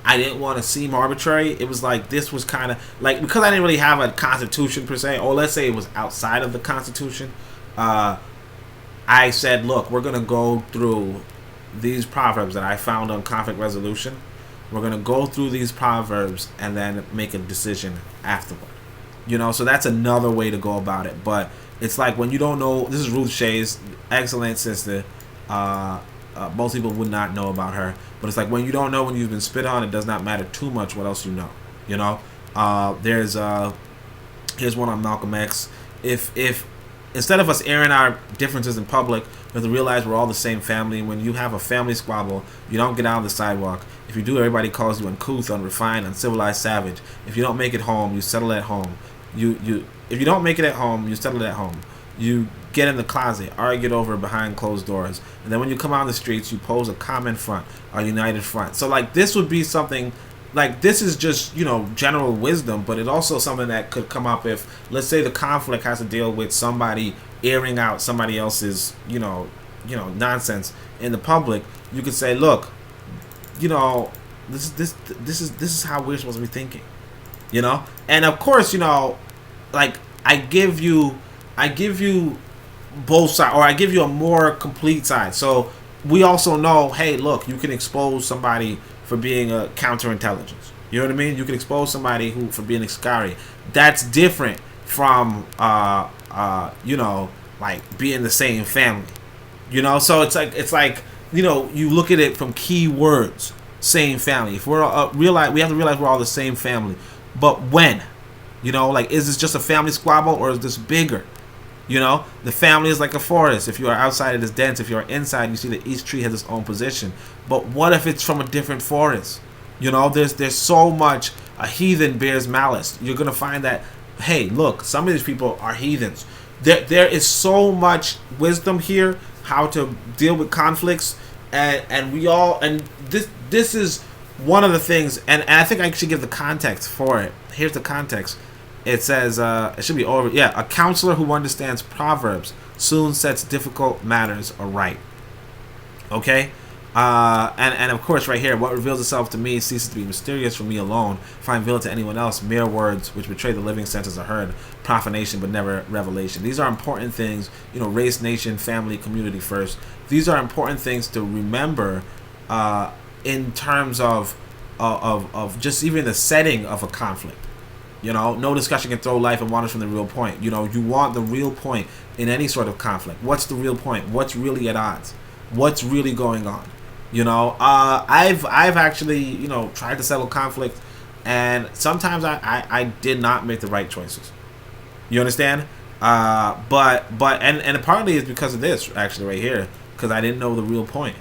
I didn't want to seem arbitrary, it was like this was kind of like, because I didn't really have a constitution per se, or let's say it was outside of the constitution. I said, look, we're gonna go through these proverbs that I found on conflict resolution. We're gonna go through these proverbs and then make a decision afterward. So that's another way to go about it. But it's like when you don't know. This is Ruth Shays, excellent sister. Most people would not know about her, but it's like when you don't know, when you've been spit on, it does not matter too much what else you know. There's here's one on Malcolm X. If instead of us airing our differences in public, we have to realize we're all the same family. When you have a family squabble, you don't get out on the sidewalk. If you do, everybody calls you uncouth, unrefined, uncivilized, savage. If you don't make it home, you settle at home. If you don't make it at home, you settle at home. You get in the closet, argue over behind closed doors, and then when you come out on the streets, you pose a common front, a united front. So like this would be something, like this is just general wisdom, but it's also something that could come up if, let's say, the conflict has to deal with somebody airing out somebody else's nonsense in the public. You could say, look, this is how we're supposed to be thinking, and of course, like I give you both sides, or I give you a more complete side. So we also know, hey, look, you can expose somebody for being a counterintelligence. You know what I mean? You can expose somebody for being a Excari. That's different from like being the same family. So it's like you look at it from key words. Same family. If we're we have to realize we're all the same family. But when? Like, is this just a family squabble, or is this bigger? The family is like a forest. If you are outside, it is dense. If you are inside, you see that each tree has its own position. But what if it's from a different forest? There's so much. A heathen bears malice. You're gonna find that, hey, look, some of these people are heathens. There is so much wisdom here, how to deal with conflicts, and we all, and this is one of the things, and I think I should give the context for it. Here's the context. It says, it should be over. Yeah, a counselor who understands proverbs soon sets difficult matters aright. Okay? And of course, right here, what reveals itself to me ceases to be mysterious for me alone. Find revealed to anyone else mere words which betray the living senses are heard, profanation but never revelation. These are important things, race, nation, family, community first. These are important things to remember in terms of just even the setting of a conflict. No discussion can throw life and wanders from the real point. You want the real point in any sort of conflict. What's the real point? What's really at odds? What's really going on? I've actually tried to settle conflict, and sometimes I did not make the right choices. You understand? But partly it's because of this actually right here, because I didn't know the real point.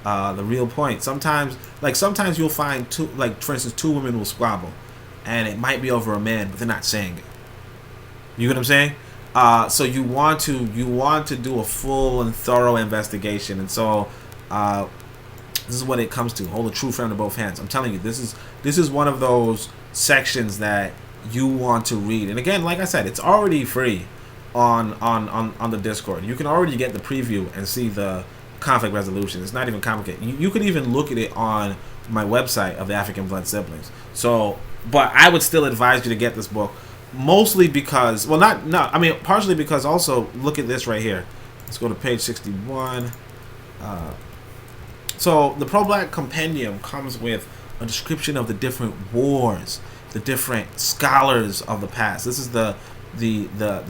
The real point. Sometimes you'll find two, like for instance, two women will squabble, and it might be over a man, but they're not saying it. You get what I'm saying? So you want to do a full and thorough investigation, and so this is what it comes to. Hold a true friend in both hands. I'm telling you, this is one of those sections that you want to read. And again, like I said, it's already free on the Discord. You can already get the preview and see the conflict resolution. It's not even complicated. You could even look at it on my website of the African Blood Siblings. So, but I would still advise you to get this book, mostly because, partially because also, look at this right here. Let's go to page 61. So the Pro-Black Compendium comes with a description of the different wars, the different scholars of the past. This is the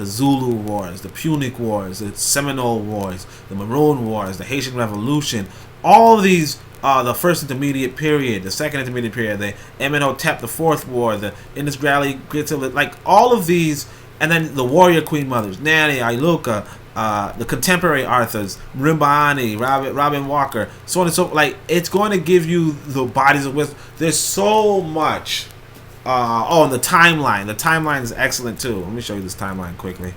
Zulu Wars, the Punic Wars, the Seminole Wars, the Maroon Wars, the Haitian Revolution. All of these, the First Intermediate Period, the Second Intermediate Period, the Hotep the Fourth War, the Indus Valley, like all of these, and then the Warrior Queen Mothers, Nanny, Iluka, the contemporary Arthurs, Rimbani, Robin Walker, so on and so forth. Like, it's going to give you the bodies of wisdom. There's so much. And the timeline. The timeline is excellent too. Let me show you this timeline quickly.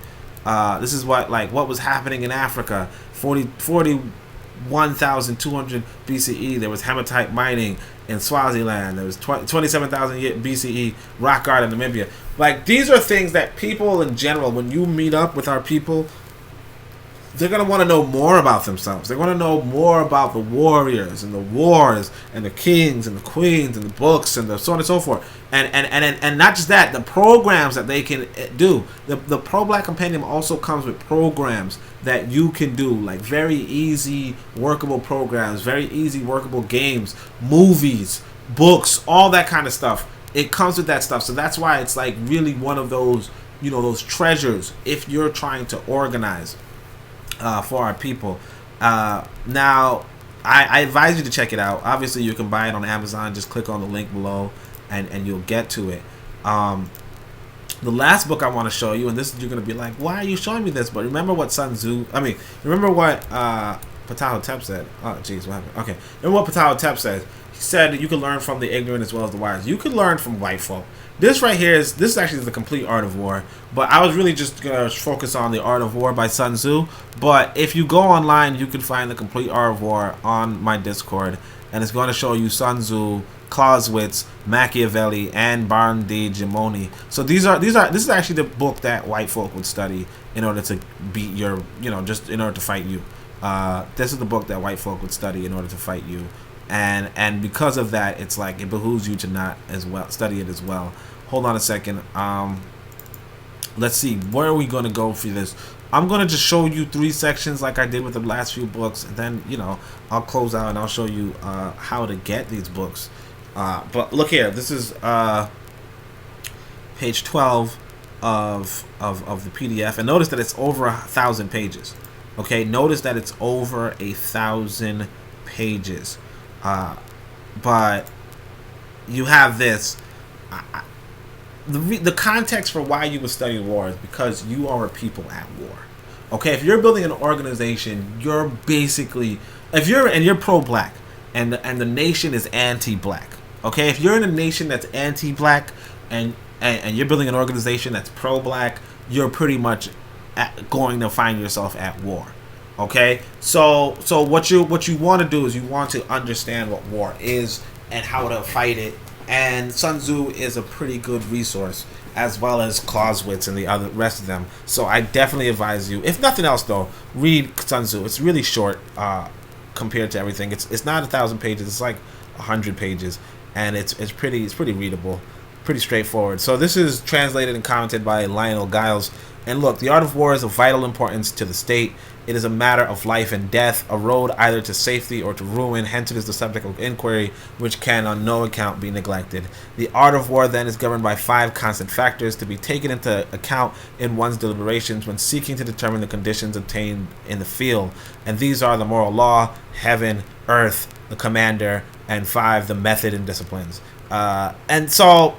This is what was happening in Africa. 41,200 BCE. There was hematite mining in Swaziland. There was 27,000 BCE rock art in Namibia. Like, these are things that people in general, when you meet up with our people, they're going to want to know more about themselves. They want to know more about the warriors and the wars and the kings and the queens and the books and the so on and so forth. And not just that, the programs that they can do. The Pro-Black Compendium also comes with programs that you can do, like very easy workable programs, very easy workable games, movies, books, all that kind of stuff. It comes with that stuff. So that's why it's like really one of those, those treasures if you're trying to organize for our people. Now, I advise you to check it out. Obviously, you can buy it on Amazon. Just click on the link below, and you'll get to it. The last book I want to show you, and this you're going to be like, why are you showing me this? But remember what remember what Ptah Htp said. Oh, jeez, what happened? Okay. Remember what Ptah Htp said. He said that you can learn from the ignorant as well as the wise. You can learn from white folk. This right here is actually the complete art of war. But I was really just going to focus on the art of war by Sun Tzu. But if you go online, you can find the complete art of war on my Discord. And it's going to show you Sun Tzu, Clausewitz, Machiavelli, and Baron de Gemoni. So this is actually the book that white folk would study in order to beat your, just in order to fight you. This is the book that white folk would study in order to fight you. And because of that, it's like it behooves you to not as well study it as well. Hold on a second. Let's see, where are we going to go for this? I'm going to just show you 3 sections like I did with the last few books, and then I'll close out and I'll show you how to get these books. But look here, this is page 12 of the PDF, and notice that it's over 1,000 pages. Okay, notice that it's over 1,000 pages. But you have this. The context for why you would study war is because you are a people at war. Okay, if you're building an organization, you're basically, if you're pro-black and the nation is anti-black. Okay, if you're in a nation that's anti-black and you're building an organization that's pro-black, you're pretty much going to find yourself at war. Okay, so what you want to do is you want to understand what war is and how to fight it. And Sun Tzu is a pretty good resource, as well as Clausewitz and the rest of them. So I definitely advise you, if nothing else though, read Sun Tzu. It's really short compared to everything. It's not 1,000 pages. It's like 100 pages, and it's pretty readable, pretty straightforward. So this is translated and commented by Lionel Giles. And look, the art of war is of vital importance to the state. It is a matter of life and death, a road either to safety or to ruin. Hence it is the subject of inquiry, which can on no account be neglected. The art of war then is governed by 5 constant factors to be taken into account in one's deliberations when seeking to determine the conditions obtained in the field. And these are the moral law, heaven, earth, the commander, and 5, the method and disciplines. And so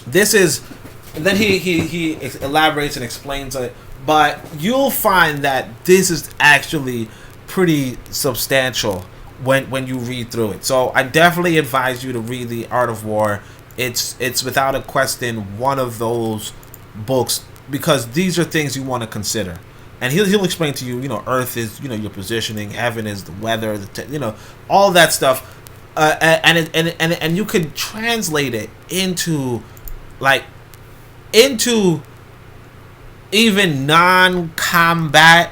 this is... And then he elaborates and explains it, but you'll find that this is actually pretty substantial when you read through it. So I definitely advise you to read The Art of War. It's without a question one of those books, because these are things you want to consider. And he'll explain to you, Earth is, your positioning, heaven is the weather, all that stuff, and you can translate it into even non-combat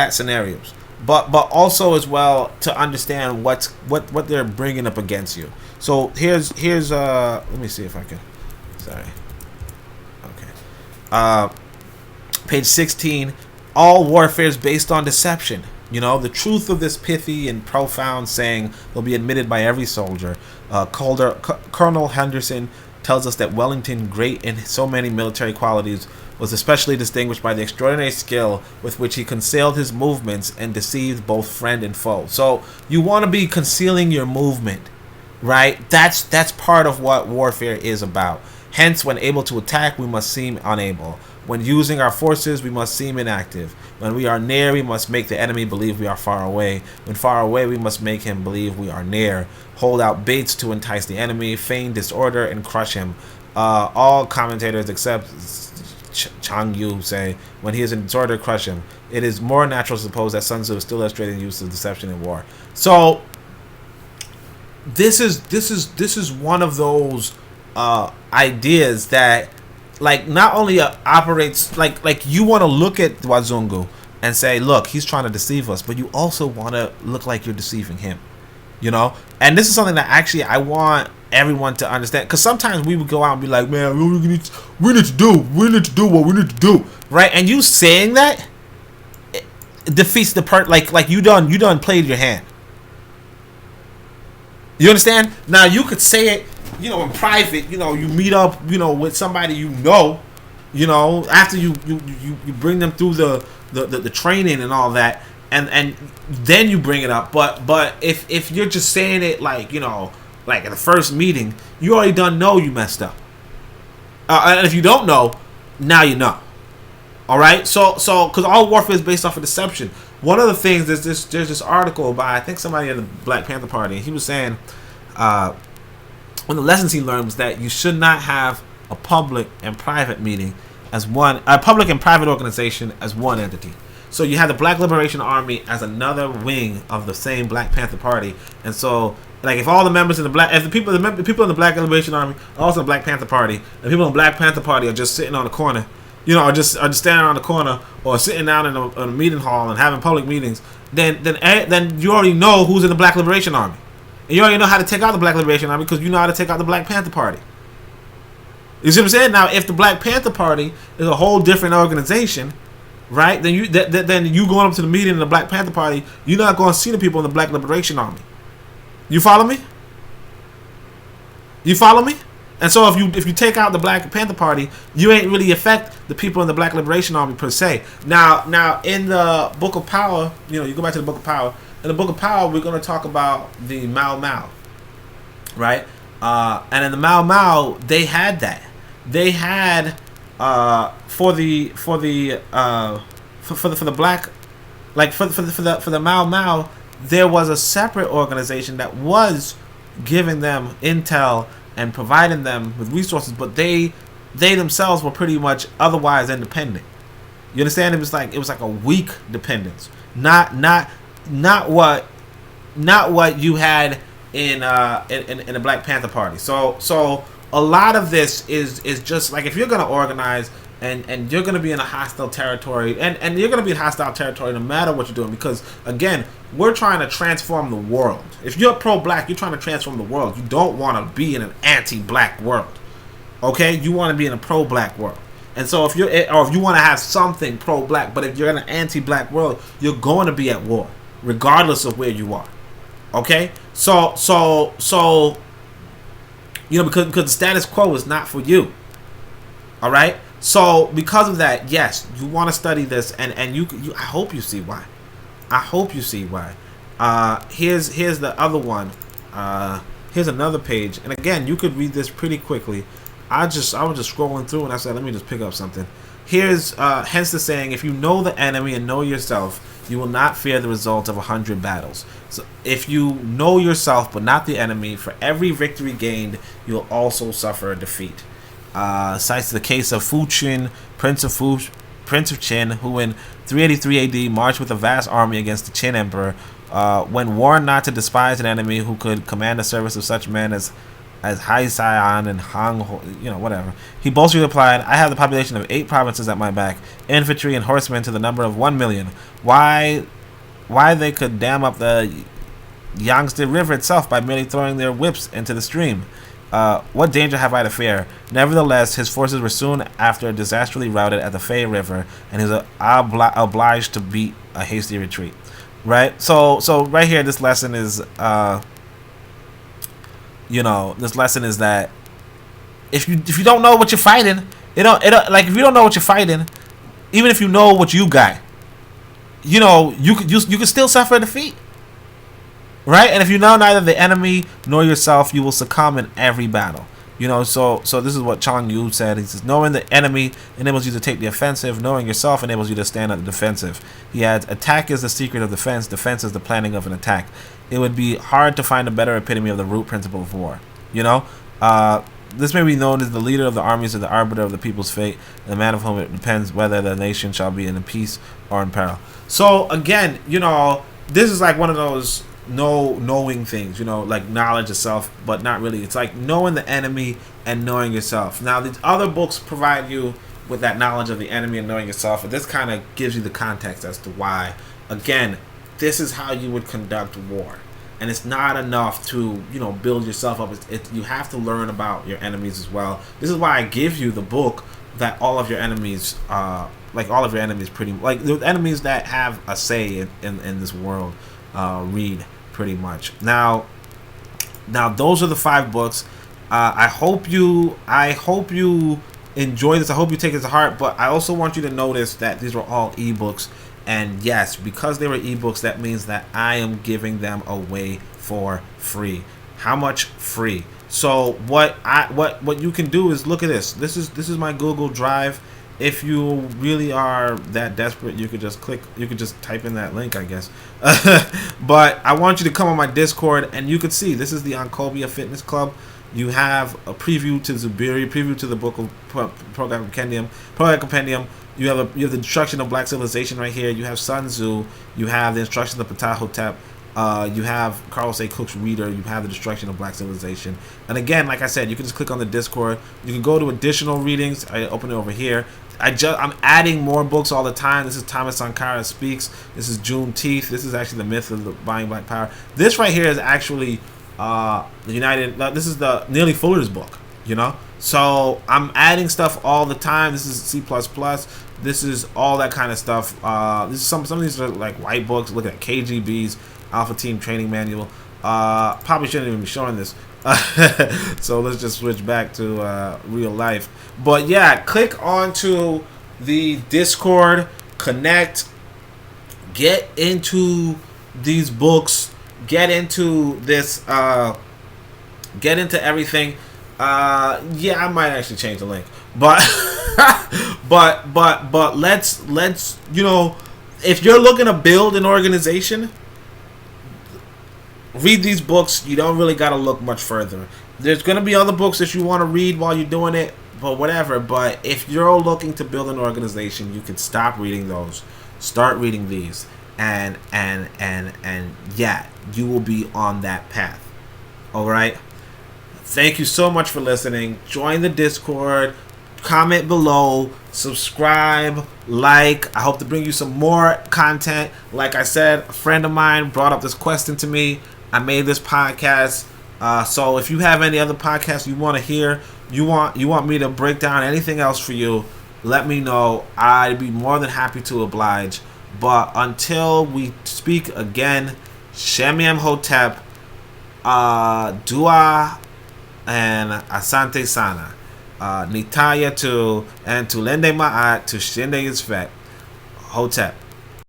scenarios, but also as well to understand what they're bringing up against you. So here's let me see if I can, sorry, okay, page 16. All warfare is based on deception. The truth of this pithy and profound saying will be admitted by every soldier. Colonel Henderson tells us that Wellington, great in so many military qualities, was especially distinguished by the extraordinary skill with which he concealed his movements and deceived both friend and foe. So you want to be concealing your movement, right? That's part of what warfare is about. Hence, when able to attack, we must seem unable. When using our forces, we must seem inactive. When we are near, we must make the enemy believe we are far away. When far away, we must make him believe we are near. Hold out baits to entice the enemy, feign disorder, and crush him. All commentators except Chang Yu say, when he is in disorder, crush him. It is more natural to suppose that Sun Tzu is still illustrating the use of deception in war. So this is one of those ideas that like not only operates like you want to look at Wazungu and say, look, he's trying to deceive us, but you also want to look like you're deceiving him, you know. And this is something that actually I want everyone to understand, because sometimes we would go out and be like, man, we need to do what we need to do, right? And you saying that defeats the part. Like you done played your hand. You understand? Now you could say it, you know, in private. You know, you meet up, you know, with somebody you know, after you bring them through the training and all that, and then you bring it up. But if you're just saying it like, you know, like in the first meeting, you already done know you messed up. And if you don't know, now you know. All right, so because all warfare is based off of deception. One of the things there's this article by, I think, somebody in the Black Panther Party, and he was saying one of the lessons he learned was that you should not have a public and private meeting as one, a public and private organization as one entity. So you have the Black Liberation Army as another wing of the same Black Panther Party, and so like if all the members in the Black, if the people in the Black Liberation Army are also the Black Panther Party, and people in the Black Panther Party are just sitting on the corner, you know, or just standing around the corner, or sitting down in a meeting hall and having public meetings, then you already know who's in the Black Liberation Army, and you already know how to take out the Black Liberation Army because you know how to take out the Black Panther Party. You see what I'm saying? Now, if the Black Panther Party is a whole different organization, right? Then you going up to the meeting in the Black Panther Party, you're not going to see the people in the Black Liberation Army. You follow me? You follow me? And so if you take out the Black Panther Party, you ain't really affect the people in the Black Liberation Army per se. Now in the Book of Power, you know, you go back to the Book of Power. In the Book of Power, we're going to talk about the Mau Mau, right? And in the Mau Mau, they had that. They had for the black, like for the Mau Mau, there was a separate organization that was giving them intel and providing them with resources, but they themselves were pretty much otherwise independent. You understand? It was like a weak dependence, not what you had in the Black Panther Party. So a lot of this is just like, if you're gonna organize and you're gonna be in a hostile territory, and you're gonna be in hostile territory no matter what you're doing, because again, we're trying to transform the world. If you're pro-black, you're trying to transform the world. You don't want to be in an anti-black world. Okay, you want to be in a pro-black world. And so if you want to have something pro-black, but if you're in an anti-black world, you're going to be at war, regardless of where you are. Okay, so you know, because the status quo is not for you. All right. So because of that, yes, you want to study this, and you I hope you see why. I hope you see why. Here's the other one. Here's another page, and again, you could read this pretty quickly. I was just scrolling through, and I said, let me just pick up something. Here's hence the saying: if you know the enemy and know yourself, you will not fear the result of 100 battles. So if you know yourself but not the enemy, for every victory gained, you'll also suffer a defeat. Cites the case of Fu Qin, Prince of Qin, who in 383 AD marched with a vast army against the Qin Emperor. When warned not to despise an enemy who could command the service of such men as Hai Saiyan and Hang, you know, whatever, he boastfully replied, "I have the population of 8 provinces at my back, infantry and horsemen to the number of 1 million. Why they could dam up the Yangtze River itself by merely throwing their whips into the stream? What danger have I to fear?" Nevertheless, his forces were soon after disastrously routed at the Fei River, and he was obliged to beat a hasty retreat. Right? So right here, this lesson is, this lesson is that if you don't know what you're fighting, like if you don't know what you're fighting, even if you know what you got, you could still suffer a defeat. Right? And if you know neither the enemy nor yourself, you will succumb in every battle. So this is what Chang Yu said. He says, knowing the enemy enables you to take the offensive. Knowing yourself enables you to stand on the defensive. He adds, attack is the secret of defense. Defense is the planning of an attack. It would be hard to find a better epitome of the root principle of war. This may be known as the leader of the armies or the arbiter of the people's fate, the man of whom it depends whether the nation shall be in peace or in peril. So again, this is like one of those knowing things, like knowledge of self, but not really. It's like knowing the enemy and knowing yourself. Now, these other books provide you with that knowledge of the enemy and knowing yourself, and this kind of gives you the context as to why. Again, this is how you would conduct war, and it's not enough to build yourself up. You have to learn about your enemies as well. This is why I give you the book that all of your enemies, pretty like the enemies that have a say in this world, read pretty much. Now those are the 5 books. I hope you enjoy this. I hope you take it to heart. But I also want you to notice that these were all ebooks, and yes, because they were ebooks, that means that I am giving them away for free. How much? Free. So what you can do is look at this. This is my Google Drive. If you really are that desperate, you could just type in that link, I guess. But I want you to come on my Discord, and you could see this is the Oncobia Fitness Club. You have a preview to Zubiri, preview to the book of Pro-Black Compendium. You have the destruction of black civilization right here. You have Sun Tzu. You have the instructions of Ptah Htp. You have Carlos A. Cook's Reader. You have the destruction of black civilization. And again, like I said, you can just click on the Discord. You can go to additional readings. I open it over here. I'm adding more books all the time. This is Thomas Sankara Speaks. This is Juneteenth. This is actually the myth of the buying black power. This right here is actually this is the Nearly Fuller's book. So I'm adding stuff all the time. This is C++. This is all that kind of stuff. This is some of these are like white books. Look at KGB's Alpha Team Training Manual. Probably shouldn't even be showing this. So let's just switch back to real life. But yeah, click onto the Discord, connect, get into these books, get into this, get into everything. Yeah, I might actually change the link, but but let's if you're looking to build an organization, read these books. You don't really got to look much further. There's going to be other books that you want to read while you're doing it, but whatever. But if you're looking to build an organization, you can stop reading those, start reading these, and yeah, you will be on that path. All right. Thank you so much for listening. Join the Discord, comment below, subscribe, like. I hope to bring you some more content. Like I said, a friend of mine brought up this question to me. I made this podcast. So if you have any other podcasts you want to hear, you want me to break down anything else for you, let me know. I'd be more than happy to oblige. But until we speak again, Shemiem Hotep, Dua and Asante Sana, Nitaya to and Tulende Ma'at to Shinde Yisvet, Hotep.